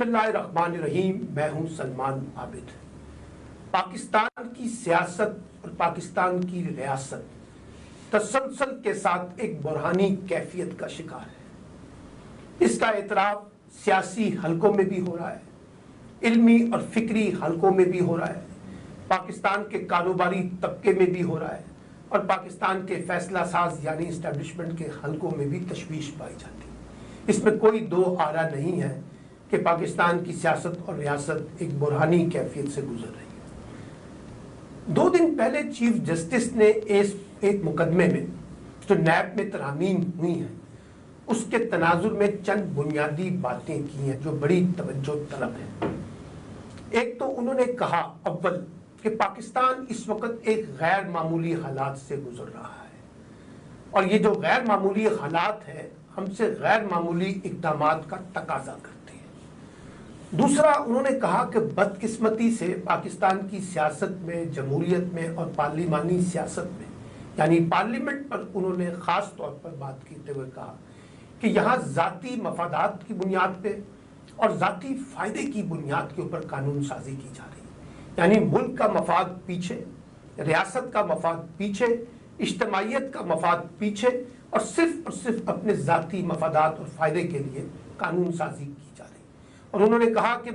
اللہ الرحمن الرحیم. میں ہوں سلمان عابد. پاکستان کی سیاست اور پاکستان کی ریاست تسلسل کے ساتھ ایک بحرانی کیفیت کا شکار ہے. اس کا اعتراف سیاسی حلقوں میں بھی ہو رہا ہے, علمی اور فکری حلقوں میں بھی ہو رہا ہے, پاکستان کے کاروباری طبقے میں بھی ہو رہا ہے, اور پاکستان کے فیصلہ ساز یعنی اسٹیبلشمنٹ کے حلقوں میں بھی تشویش پائی جاتی ہے. اس میں کوئی دو آرا نہیں ہے کہ پاکستان کی سیاست اور ریاست ایک بحرانی کیفیت سے گزر رہی ہے. 2 دن پہلے چیف جسٹس نے ایک مقدمے میں جو نیب میں ترامیم ہوئی ہیں اس کے تناظر میں چند بنیادی باتیں کی ہیں جو بڑی توجہ طلب ہیں. ایک تو انہوں نے کہا اول کہ پاکستان اس وقت ایک غیر معمولی حالات سے گزر رہا ہے, اور یہ جو غیر معمولی حالات ہیں ہم سے غیر معمولی اقدامات کا تقاضا کرتے ہیں. دوسرا انہوں نے کہا کہ بدقسمتی سے پاکستان کی سیاست میں, جمہوریت میں اور پارلیمانی سیاست میں یعنی پارلیمنٹ پر انہوں نے خاص طور پر بات کرتے ہوئے کہا کہ یہاں ذاتی مفادات کی بنیاد پہ اور ذاتی فائدے کی بنیاد کے اوپر قانون سازی کی جا رہی ہے. یعنی ملک کا مفاد پیچھے, ریاست کا مفاد پیچھے, اجتماعیت کا مفاد پیچھے, اور صرف اپنے ذاتی مفادات اور فائدے کے لیے قانون سازی کی جا رہی. اور انہوں نے کہا کہ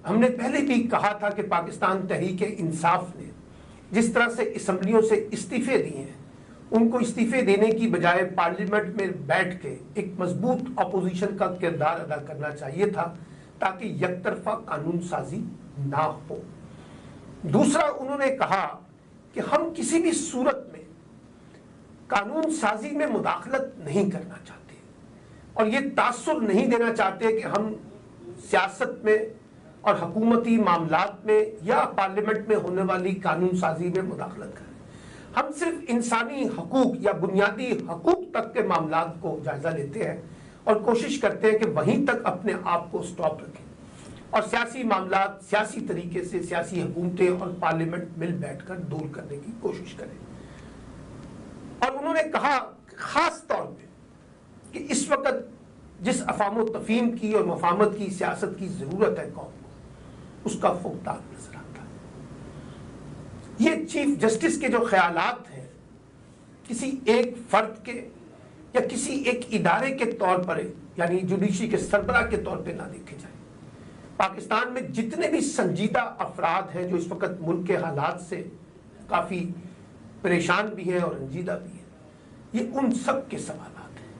ہم نے پہلے بھی کہا تھا کہ پاکستان تحریک انصاف نے جس طرح سے اسمبلیوں سے استعفے دیے ہیں ان کو استعفے دینے کی بجائے پارلیمنٹ میں بیٹھ کے ایک مضبوط اپوزیشن کا کردار ادا کرنا چاہیے تھا تاکہ یک طرفہ قانون سازی نہ ہو. دوسرا انہوں نے کہا کہ ہم کسی بھی صورت میں قانون سازی میں مداخلت نہیں کرنا چاہتے اور یہ تاثر نہیں دینا چاہتے کہ ہم سیاست میں اور حکومتی معاملات میں یا پارلیمنٹ میں ہونے والی قانون سازی میں مداخلت کریں. ہم صرف انسانی حقوق یا بنیادی حقوق تک کے معاملات کو جائزہ لیتے ہیں اور کوشش کرتے ہیں کہ وہیں تک اپنے آپ کو سٹاپ رکھیں اور سیاسی معاملات سیاسی طریقے سے سیاسی حکومتیں اور پارلیمنٹ مل بیٹھ کر دور کرنے کی کوشش کریں. اور انہوں نے کہا خاص طور پہ کہ اس وقت جس افہام و تفہیم کی اور مفاہمت کی سیاست کی ضرورت ہے قوم کو, اس کا فقدان نظر آتا ہے. یہ چیف جسٹس کے جو خیالات ہیں کسی ایک فرد کے یا کسی ایک ادارے کے طور پر یعنی جوڈیشری کے سربراہ کے طور پہ نہ دیکھے جائیں. پاکستان میں جتنے بھی سنجیدہ افراد ہیں جو اس وقت ملک کے حالات سے کافی پریشان بھی ہیں اور رنجیدہ بھی ہیں, یہ ان سب کے سوالات ہیں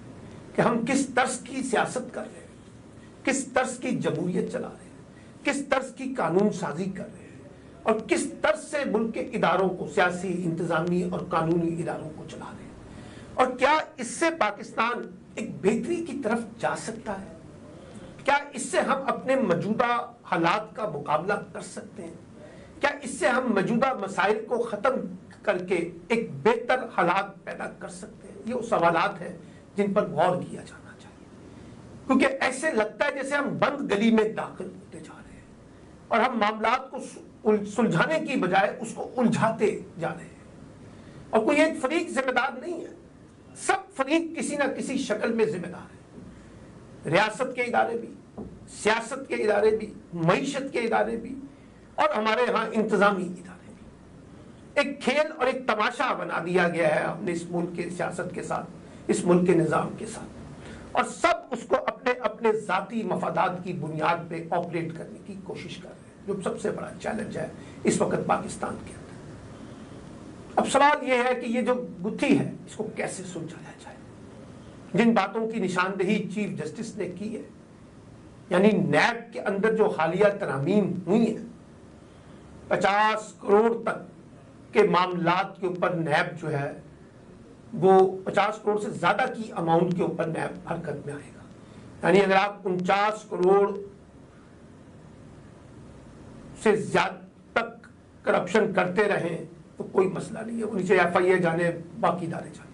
کہ ہم کس طرز کی سیاست کر رہے ہیں, کس طرز کی جمہوریت چلا رہے ہیں, کس طرز کی قانون سازی کر رہے ہیں, اور کس طرز سے ملک کے اداروں کو, سیاسی, انتظامی اور قانونی اداروں کو چلا رہے ہیں, اور کیا اس سے پاکستان ایک بہتری کی طرف جا سکتا ہے. کیا اس سے ہم اپنے موجودہ حالات کا مقابلہ کر سکتے ہیں, کیا اس سے ہم موجودہ مسائل کو ختم کر کے ایک بہتر حالات پیدا کر سکتے ہیں. یہ وہ سوالات ہیں جن پر غور کیا جانا چاہیے, کیونکہ ایسے لگتا ہے جیسے ہم بند گلی میں داخل ہوتے جا رہے ہیں اور ہم معاملات کو سلجھانے کی بجائے اس کو الجھاتے جا رہے ہیں, اور کوئی ایک فریق ذمہ دار نہیں ہے, سب فریق کسی نہ کسی شکل میں ذمہ دار ہے. ریاست کے ادارے بھی, سیاست کے ادارے بھی, معیشت کے ادارے بھی, اور ہمارے ہاں انتظامی ادارے بھی. ایک کھیل اور ایک تماشا بنا دیا گیا ہے ہم نے اس ملک کے سیاست کے ساتھ, اس ملک کے نظام کے ساتھ, اور سب اس کو اپنے اپنے ذاتی مفادات کی بنیاد پہ آپریٹ کرنے کی کوشش کر رہے ہیں, جو سب سے بڑا چیلنج ہے اس وقت پاکستان کے اندر. اب سوال یہ ہے کہ یہ جو گتھی ہے اس کو کیسے سلجھایا جائے. جن باتوں کی نشاندہی چیف جسٹس نے کی ہے, یعنی نیب کے اندر جو حالیہ ترامیم ہوئی ہیں 50 کروڑ تک کے معاملات کے اوپر نیب جو ہے وہ 50 کروڑ سے زیادہ کی اماؤنٹ کے اوپر نیب حرکت میں آئے گا. یعنی اگر آپ 49 کروڑ سے زیادہ تک کرپشن کرتے رہیں تو کوئی مسئلہ نہیں ہے, وہ نیچے ایف آئی اے جانے, باقی ادارے جانے.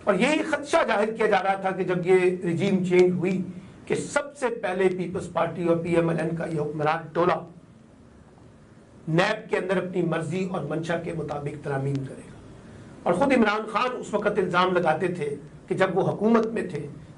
اور یہی خدشہ ظاہر کیا جا رہا تھا کہ جب یہ رجیم چینج ہوئی کہ سب سے پہلے پیپلز پارٹی اور پی ایم ایل این کا یہ حکمران ٹولہ نیب کے اندر اپنی مرضی اور منشا کے مطابق ترامیم کرے گا. اور خود عمران خان اس وقت الزام لگاتے تھے کہ جب وہ حکومت میں تھے